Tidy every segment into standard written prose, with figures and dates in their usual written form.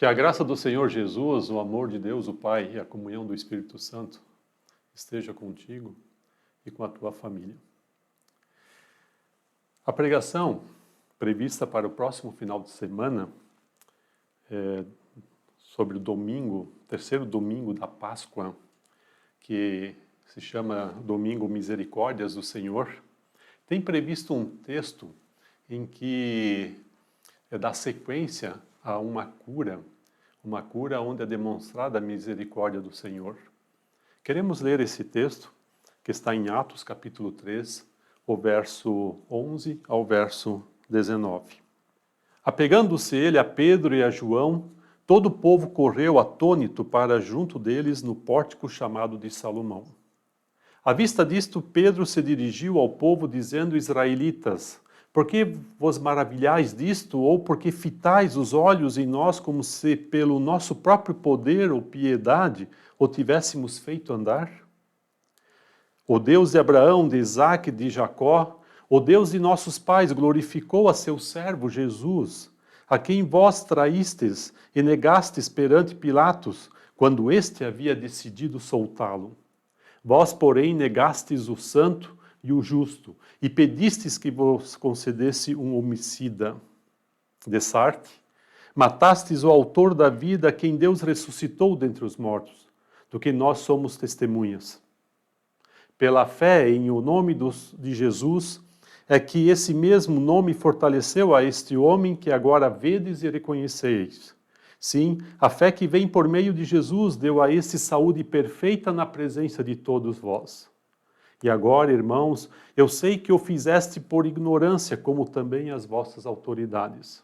Que a graça do Senhor Jesus, o amor de Deus, o Pai e a comunhão do Espírito Santo esteja contigo e com a tua família. A pregação prevista para o próximo final de semana é sobre o domingo, terceiro domingo da Páscoa, que se chama Domingo Misericórdias do Senhor, tem previsto um texto em que dá sequência a uma cura onde é demonstrada a misericórdia do Senhor. Queremos ler esse texto, que está em Atos capítulo 3, o verso 11 ao verso 19. Apegando-se ele a Pedro e a João, todo o povo correu atônito para junto deles no pórtico chamado de Salomão. À vista disto, Pedro se dirigiu ao povo dizendo: Israelitas, por que vos maravilhais disto, ou porque fitais os olhos em nós como se pelo nosso próprio poder ou piedade o tivéssemos feito andar? O Deus de Abraão, de Isaque e de Jacó, o Deus de nossos pais glorificou a seu servo Jesus, a quem vós traístes e negastes perante Pilatos, quando este havia decidido soltá-lo. Vós, porém, negastes o santo e o justo, e pedistes que vos concedesse um homicida. Dessarte, matastes o autor da vida, a quem Deus ressuscitou dentre os mortos, do que nós somos testemunhas. Pela fé em o nome de Jesus, é que esse mesmo nome fortaleceu a este homem que agora vedes e reconheceis. Sim, a fé que vem por meio de Jesus deu a este saúde perfeita na presença de todos vós. E agora, irmãos, eu sei que o fizeste por ignorância, como também as vossas autoridades.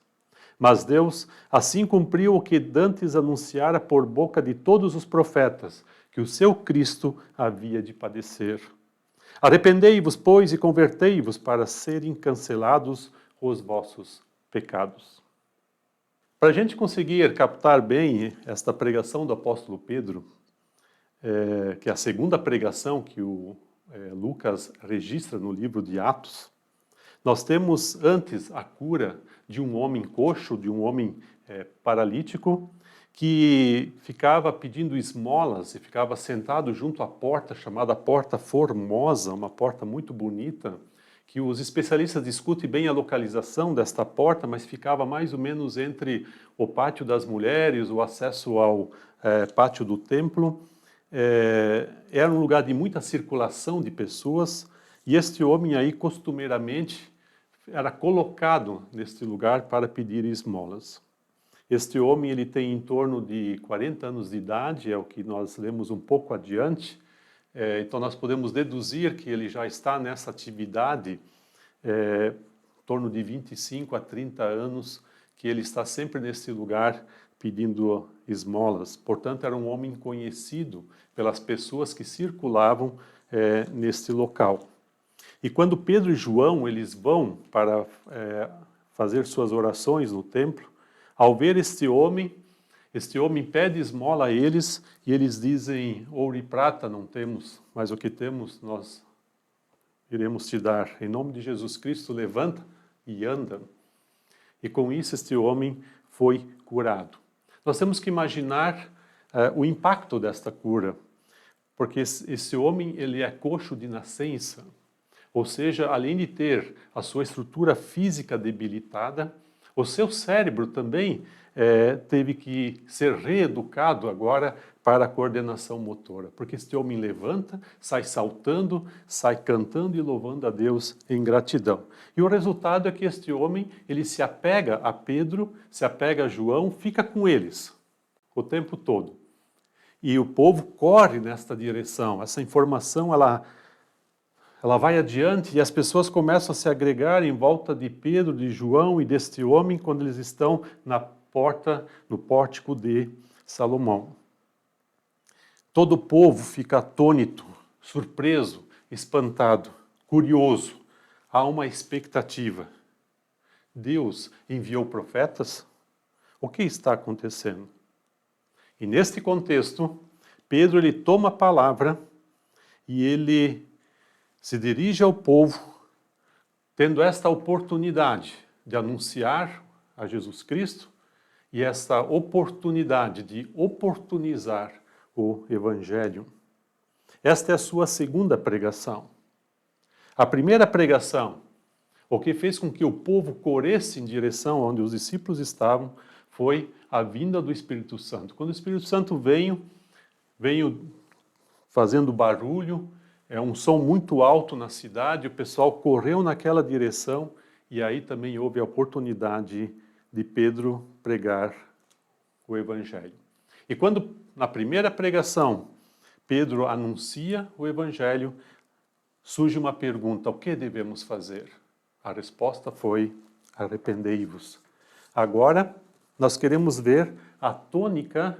Mas Deus assim cumpriu o que dantes anunciara por boca de todos os profetas, que o seu Cristo havia de padecer. Arrependei-vos, pois, e convertei-vos para serem cancelados os vossos pecados. Para a gente conseguir captar bem esta pregação do apóstolo Pedro, que é a segunda pregação que Lucas registra no livro de Atos, nós temos antes a cura de um homem coxo, de um homem paralítico, que ficava pedindo esmolas e ficava sentado junto à porta, chamada Porta Formosa, uma porta muito bonita, que os especialistas discutem bem a localização desta porta, mas ficava mais ou menos entre o pátio das mulheres, o acesso ao pátio do templo. Era um lugar de muita circulação de pessoas, e este homem aí, costumeiramente, era colocado neste lugar para pedir esmolas. Este homem ele tem em torno de 40 anos de idade, é o que nós lemos um pouco adiante. Então nós podemos deduzir que ele já está nessa atividade em torno de 25 a 30 anos, que ele está sempre nesse lugar pedindo esmolas. Portanto, era um homem conhecido pelas pessoas que circulavam neste local. E quando Pedro e João eles vão para fazer suas orações no templo, ao ver este homem pede esmola a eles, e eles dizem: ouro e prata não temos, mas o que temos nós iremos te dar. Em nome de Jesus Cristo, levanta e anda. E com isso este homem foi curado. Nós temos que imaginar o impacto desta cura, porque esse homem ele é coxo de nascença, ou seja, além de ter a sua estrutura física debilitada, o seu cérebro também teve que ser reeducado agora para a coordenação motora, porque este homem levanta, sai saltando, sai cantando e louvando a Deus em gratidão. E o resultado é que este homem ele se apega a Pedro, se apega a João, fica com eles o tempo todo. E o povo corre nesta direção. Essa informação ela vai adiante, e as pessoas começam a se agregar em volta de Pedro, de João e deste homem quando eles estão na porta, no pórtico de Salomão. Todo o povo fica atônito, surpreso, espantado, curioso. Há uma expectativa. Deus enviou profetas? O que está acontecendo? E neste contexto, Pedro ele toma a palavra e ele se dirige ao povo, tendo esta oportunidade de anunciar a Jesus Cristo e essa oportunidade de oportunizar o Evangelho. Esta é a sua segunda pregação. A primeira pregação, o que fez com que o povo corresse em direção onde os discípulos estavam, foi a vinda do Espírito Santo. Quando o Espírito Santo veio fazendo barulho, um som muito alto na cidade, o pessoal correu naquela direção e aí também houve a oportunidade de Pedro pregar o Evangelho. E quando, na primeira pregação, Pedro anuncia o Evangelho, surge uma pergunta: o que devemos fazer? A resposta foi: arrependei-vos. Agora, nós queremos ver a tônica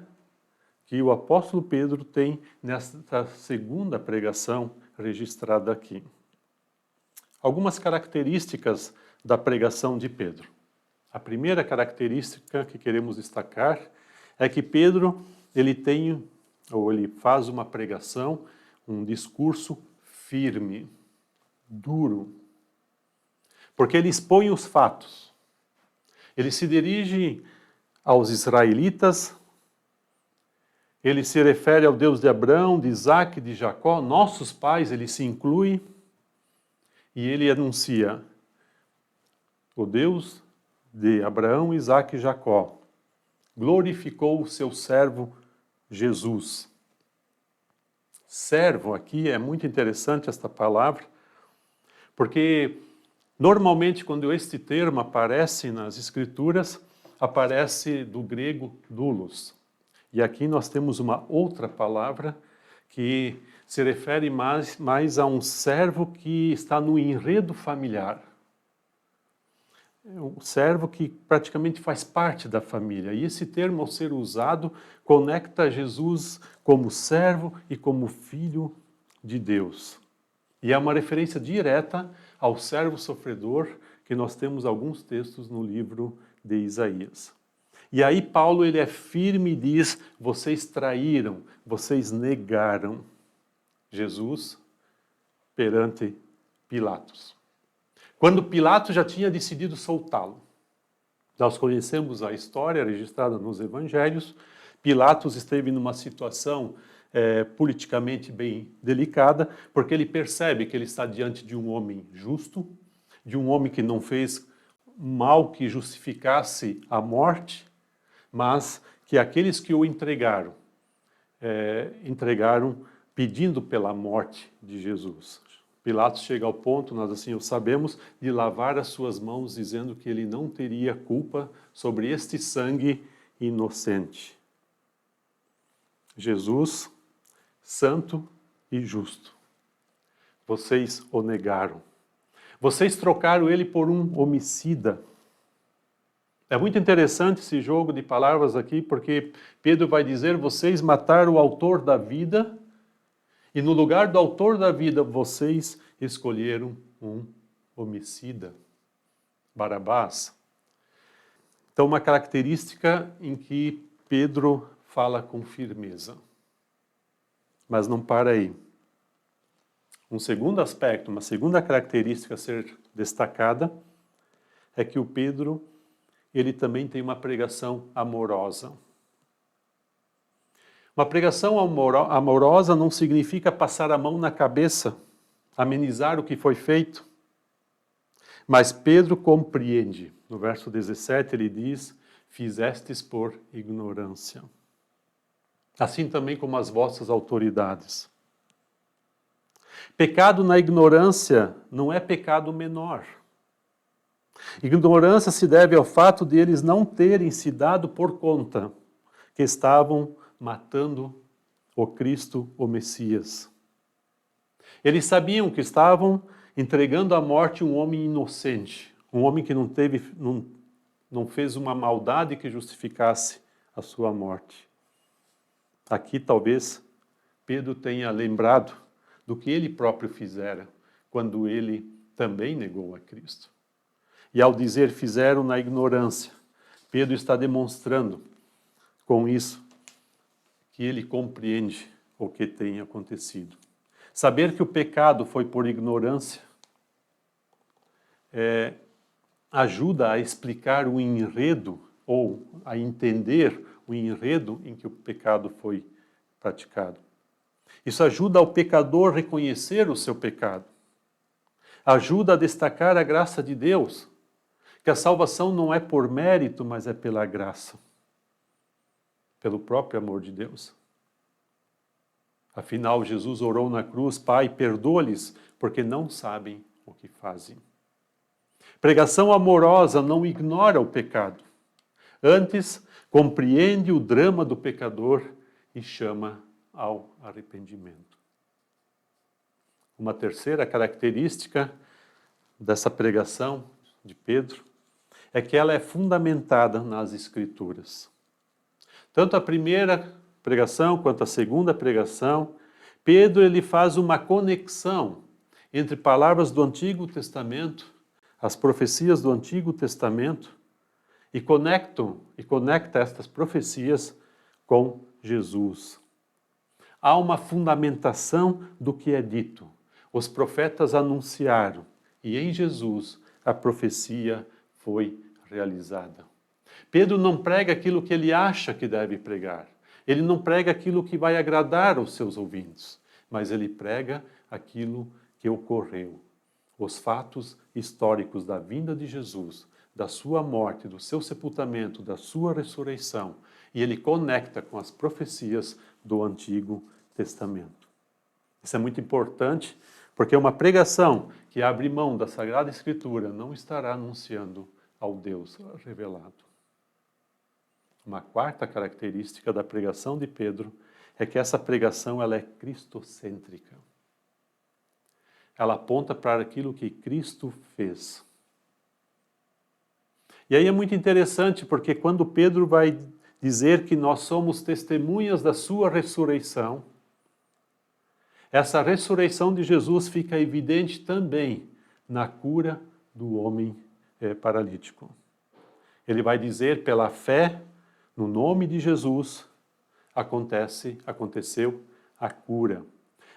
que o apóstolo Pedro tem nesta segunda pregação registrada aqui. Algumas características da pregação de Pedro. A primeira característica que queremos destacar é que Pedro, ele faz uma pregação, um discurso firme, duro, porque ele expõe os fatos. Ele se dirige aos israelitas, ele se refere ao Deus de Abraão, de Isaac, de Jacó, nossos pais, ele se inclui, e ele anuncia o Deus de Abraão, Isaac e Jacó glorificou o seu servo Jesus. Servo aqui é muito interessante esta palavra, porque normalmente quando este termo aparece nas Escrituras, aparece do grego doulos. E aqui nós temos uma outra palavra que se refere mais a um servo que está no enredo familiar. Um servo que praticamente faz parte da família. E esse termo, ao ser usado, conecta Jesus como servo e como filho de Deus. E é uma referência direta ao servo sofredor, que nós temos alguns textos no livro de Isaías. E aí Paulo ele é firme e diz: vocês traíram, vocês negaram Jesus perante Pilatos. Quando Pilatos já tinha decidido soltá-lo. Nós conhecemos a história registrada nos evangelhos. Pilatos esteve numa situação politicamente bem delicada, porque ele percebe que ele está diante de um homem justo, de um homem que não fez mal que justificasse a morte, mas que aqueles que o entregaram pedindo pela morte de Jesus. Pilatos chega ao ponto, nós assim o sabemos, de lavar as suas mãos, dizendo que ele não teria culpa sobre este sangue inocente. Jesus, santo e justo. Vocês o negaram. Vocês trocaram ele por um homicida. É muito interessante esse jogo de palavras aqui, porque Pedro vai dizer: vocês mataram o autor da vida, e no lugar do autor da vida, vocês escolheram um homicida, Barabás. Então, uma característica em que Pedro fala com firmeza. Mas não para aí. Um segundo aspecto, uma segunda característica a ser destacada, é que o Pedro, ele também tem uma pregação amorosa. Uma pregação amorosa não significa passar a mão na cabeça, amenizar o que foi feito. Mas Pedro compreende. No verso 17 ele diz: fizestes por ignorância. Assim também como as vossas autoridades. Pecado na ignorância não é pecado menor. Ignorância se deve ao fato de eles não terem se dado por conta que estavam matando o Cristo, o Messias. Eles sabiam que estavam entregando à morte um homem inocente, um homem que não fez uma maldade que justificasse a sua morte. Aqui talvez Pedro tenha lembrado do que ele próprio fizera quando ele também negou a Cristo. E ao dizer fizeram na ignorância, Pedro está demonstrando com isso que ele compreende o que tem acontecido. Saber que o pecado foi por ignorância ajuda a explicar o enredo ou a entender o enredo em que o pecado foi praticado. Isso ajuda ao pecador a reconhecer o seu pecado. Ajuda a destacar a graça de Deus, que a salvação não é por mérito, mas é pela graça, pelo próprio amor de Deus. Afinal, Jesus orou na cruz: Pai, perdoa-lhes, porque não sabem o que fazem. Pregação amorosa não ignora o pecado. Antes, compreende o drama do pecador e chama ao arrependimento. Uma terceira característica dessa pregação de Pedro é que ela é fundamentada nas Escrituras. Tanto a primeira pregação quanto a segunda pregação, Pedro ele faz uma conexão entre palavras do Antigo Testamento, as profecias do Antigo Testamento, e conecta estas profecias com Jesus. Há uma fundamentação do que é dito. Os profetas anunciaram, e em Jesus a profecia foi realizada. Pedro não prega aquilo que ele acha que deve pregar. Ele não prega aquilo que vai agradar aos seus ouvintes, mas ele prega aquilo que ocorreu. Os fatos históricos da vinda de Jesus, da sua morte, do seu sepultamento, da sua ressurreição, e ele conecta com as profecias do Antigo Testamento. Isso é muito importante, porque uma pregação que abre mão da Sagrada Escritura não estará anunciando ao Deus revelado. Uma quarta característica da pregação de Pedro é que essa pregação ela é cristocêntrica. Ela aponta para aquilo que Cristo fez. E aí é muito interessante, porque quando Pedro vai dizer que nós somos testemunhas da sua ressurreição, essa ressurreição de Jesus fica evidente também na cura do homem paralítico. Ele vai dizer, pela fé no nome de Jesus, aconteceu a cura.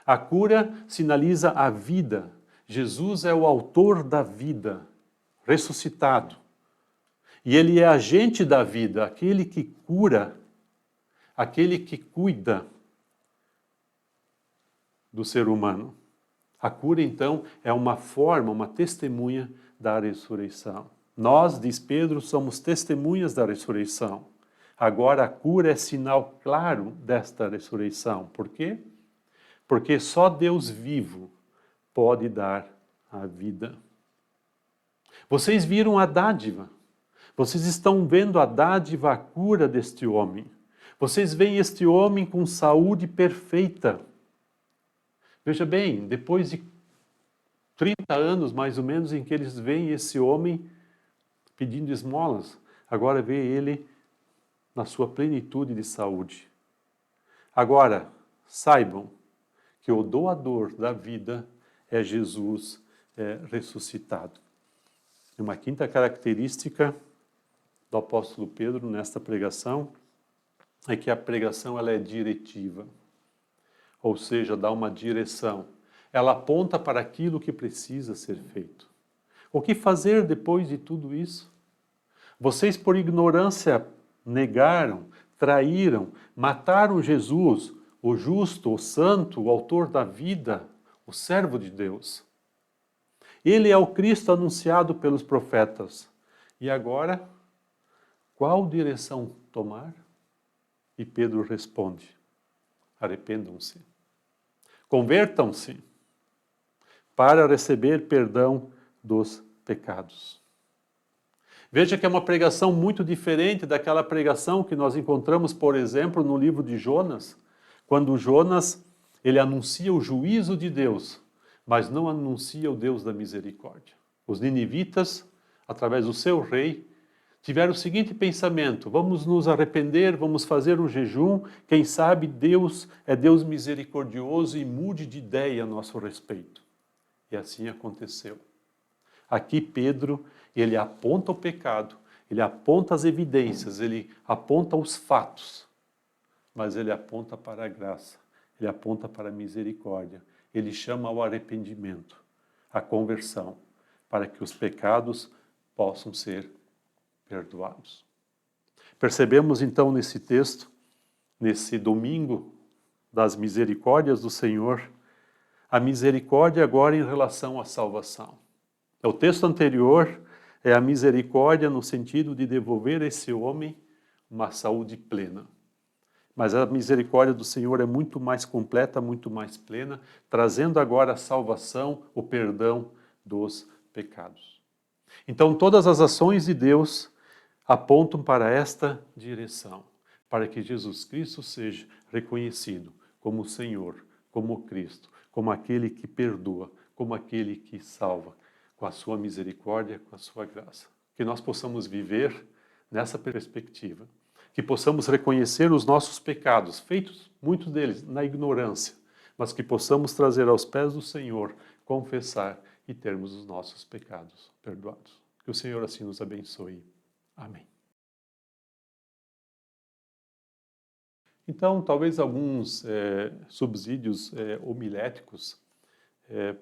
A cura sinaliza a vida. Jesus é o autor da vida, ressuscitado. E ele é agente da vida, aquele que cura, aquele que cuida do ser humano. A cura, então, é uma forma, uma testemunha da ressurreição. Nós, diz Pedro, somos testemunhas da ressurreição. Agora a cura é sinal claro desta ressurreição. Por quê? Porque só Deus vivo pode dar a vida. Vocês viram a dádiva. Vocês estão vendo a dádiva, a cura deste homem. Vocês veem este homem com saúde perfeita. Veja bem, depois de 30 anos, mais ou menos, em que eles veem esse homem pedindo esmolas, agora vê ele na sua plenitude de saúde. Agora, saibam que o doador da vida é Jesus ressuscitado. Uma quinta característica do apóstolo Pedro nesta pregação é que a pregação ela é diretiva, ou seja, dá uma direção. Ela aponta para aquilo que precisa ser feito. O que fazer depois de tudo isso? Vocês, por ignorância, negaram, traíram, mataram Jesus, o justo, o santo, o autor da vida, o servo de Deus. Ele é o Cristo anunciado pelos profetas. E agora, qual direção tomar? E Pedro responde: arrependam-se. Convertam-se para receber perdão dos pecados. Veja que é uma pregação muito diferente daquela pregação que nós encontramos, por exemplo, no livro de Jonas, quando Jonas ele anuncia o juízo de Deus, mas não anuncia o Deus da misericórdia. Os ninivitas, através do seu rei, tiveram o seguinte pensamento: vamos nos arrepender, vamos fazer um jejum, quem sabe Deus é Deus misericordioso e mude de ideia a nosso respeito. E assim aconteceu. Aqui Pedro, ele aponta o pecado, ele aponta as evidências, ele aponta os fatos, mas ele aponta para a graça, ele aponta para a misericórdia, ele chama ao arrependimento, à conversão, para que os pecados possam ser perdoados. Percebemos então nesse texto, nesse domingo das misericórdias do Senhor, a misericórdia agora em relação à salvação. O texto anterior é a misericórdia no sentido de devolver a esse homem uma saúde plena. Mas a misericórdia do Senhor é muito mais completa, muito mais plena, trazendo agora a salvação, o perdão dos pecados. Então todas as ações de Deus apontam para esta direção, para que Jesus Cristo seja reconhecido como o Senhor, como o Cristo, como aquele que perdoa, como aquele que salva, com a sua misericórdia, com a sua graça. Que nós possamos viver nessa perspectiva, que possamos reconhecer os nossos pecados, feitos, muitos deles, na ignorância, mas que possamos trazer aos pés do Senhor, confessar e termos os nossos pecados perdoados. Que o Senhor assim nos abençoe. Amém. Então, talvez alguns subsídios homiléticos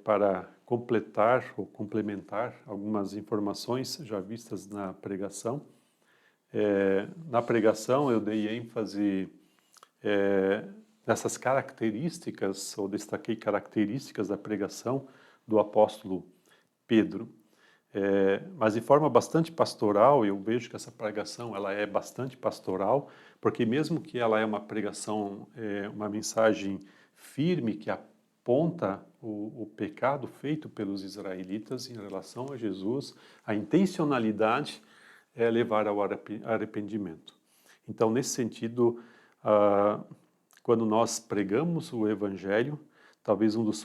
para completar ou complementar algumas informações já vistas na pregação. Na pregação eu dei ênfase nessas características, ou destaquei características da pregação do apóstolo Pedro. Mas de forma bastante pastoral, eu vejo que essa pregação ela é bastante pastoral, porque mesmo que ela é uma pregação, uma mensagem firme que aponta o pecado feito pelos israelitas em relação a Jesus, a intencionalidade é levar ao arrependimento. Então, nesse sentido, quando nós pregamos o Evangelho, talvez um dos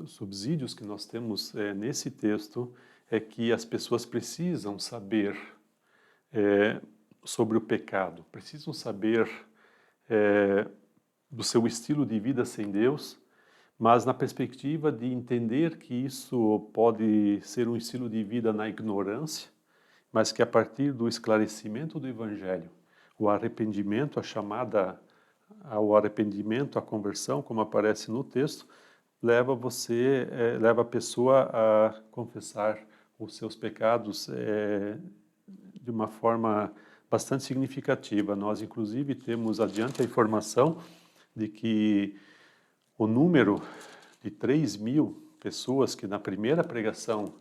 subsídios que nós temos nesse texto é que as pessoas precisam saber sobre o pecado, precisam saber do seu estilo de vida sem Deus, mas na perspectiva de entender que isso pode ser um estilo de vida na ignorância, mas que a partir do esclarecimento do Evangelho, o arrependimento, a chamada ao arrependimento, à conversão, como aparece no texto, leva a pessoa a confessar os seus pecados de uma forma bastante significativa. Nós, inclusive, temos adiante a informação de que o número de 3.000 pessoas que na primeira pregação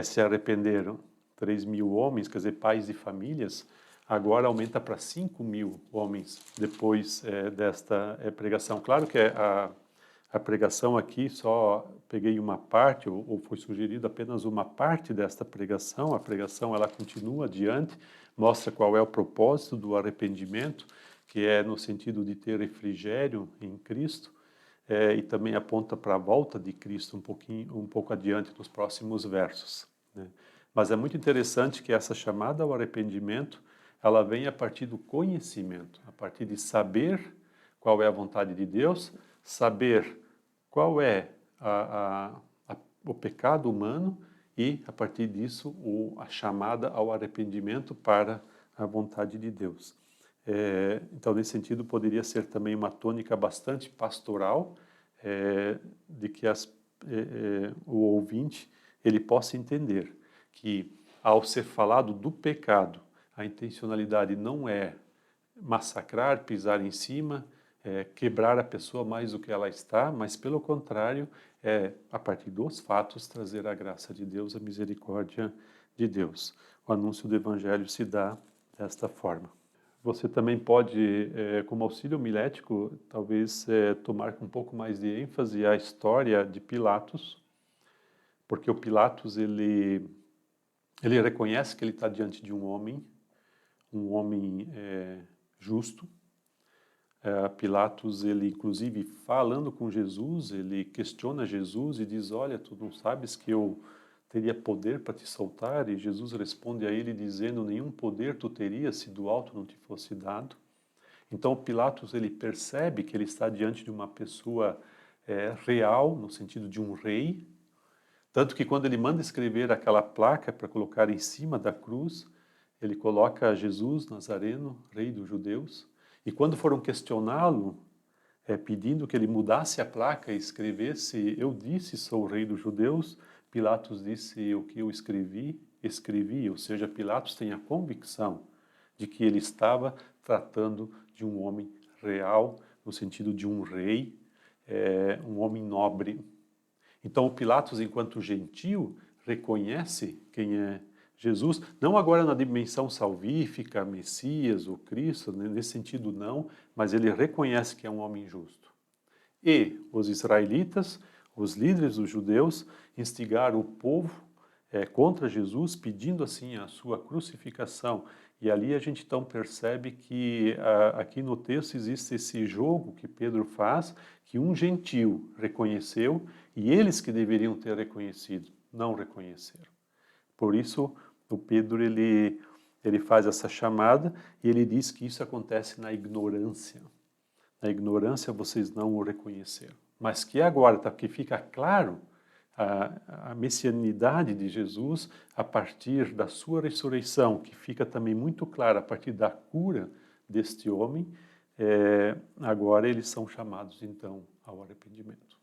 se arrependeram, 3.000 homens, quer dizer, pais de famílias, agora aumenta para 5.000 homens depois desta pregação. Claro que a pregação aqui só peguei uma parte, ou foi sugerido apenas uma parte desta pregação. A pregação ela continua adiante, mostra qual é o propósito do arrependimento, que é no sentido de ter refrigério em Cristo, e também aponta para a volta de Cristo um pouco adiante nos próximos versos, né? Mas é muito interessante que essa chamada ao arrependimento, ela vem a partir do conhecimento, a partir de saber qual é a vontade de Deus, saber qual é o pecado humano e, a partir disso, a chamada ao arrependimento para a vontade de Deus. Então, nesse sentido, poderia ser também uma tônica bastante pastoral, de que o ouvinte ele possa entender que, ao ser falado do pecado, a intencionalidade não é massacrar, pisar em cima, quebrar a pessoa mais do que ela está, mas, pelo contrário, a partir dos fatos, trazer a graça de Deus, a misericórdia de Deus. O anúncio do Evangelho se dá desta forma. Você também pode, como auxílio homilético, talvez tomar com um pouco mais de ênfase a história de Pilatos, porque o Pilatos ele reconhece que ele está diante de um homem justo. Pilatos, ele inclusive falando com Jesus, ele questiona Jesus e diz: olha, tu não sabes que eu teria poder para te soltar? E Jesus responde a ele dizendo: nenhum poder tu terias se do alto não te fosse dado. Então Pilatos ele percebe que ele está diante de uma pessoa real, no sentido de um rei, tanto que quando ele manda escrever aquela placa para colocar em cima da cruz, ele coloca Jesus Nazareno, rei dos judeus. E quando foram questioná-lo, pedindo que ele mudasse a placa e escrevesse: eu disse sou o rei dos judeus, Pilatos disse: o que eu escrevi, ou seja, Pilatos tem a convicção de que ele estava tratando de um homem real, no sentido de um rei, um homem nobre. Então, o Pilatos, enquanto gentil, reconhece quem é Jesus, não agora na dimensão salvífica, Messias, o Cristo, nesse sentido não, mas ele reconhece que é um homem justo. E os israelitas, os líderes dos judeus, instigaram o povo contra Jesus, pedindo assim a sua crucificação. E ali a gente então percebe que aqui no texto existe esse jogo que Pedro faz, que um gentil reconheceu e eles que deveriam ter reconhecido, não reconheceram. Por isso, o Pedro ele faz essa chamada e ele diz que isso acontece na ignorância. Na ignorância vocês não o reconheceram. Mas que agora, que fica claro a messianidade de Jesus a partir da sua ressurreição, que fica também muito clara a partir da cura deste homem, agora eles são chamados então ao arrependimento.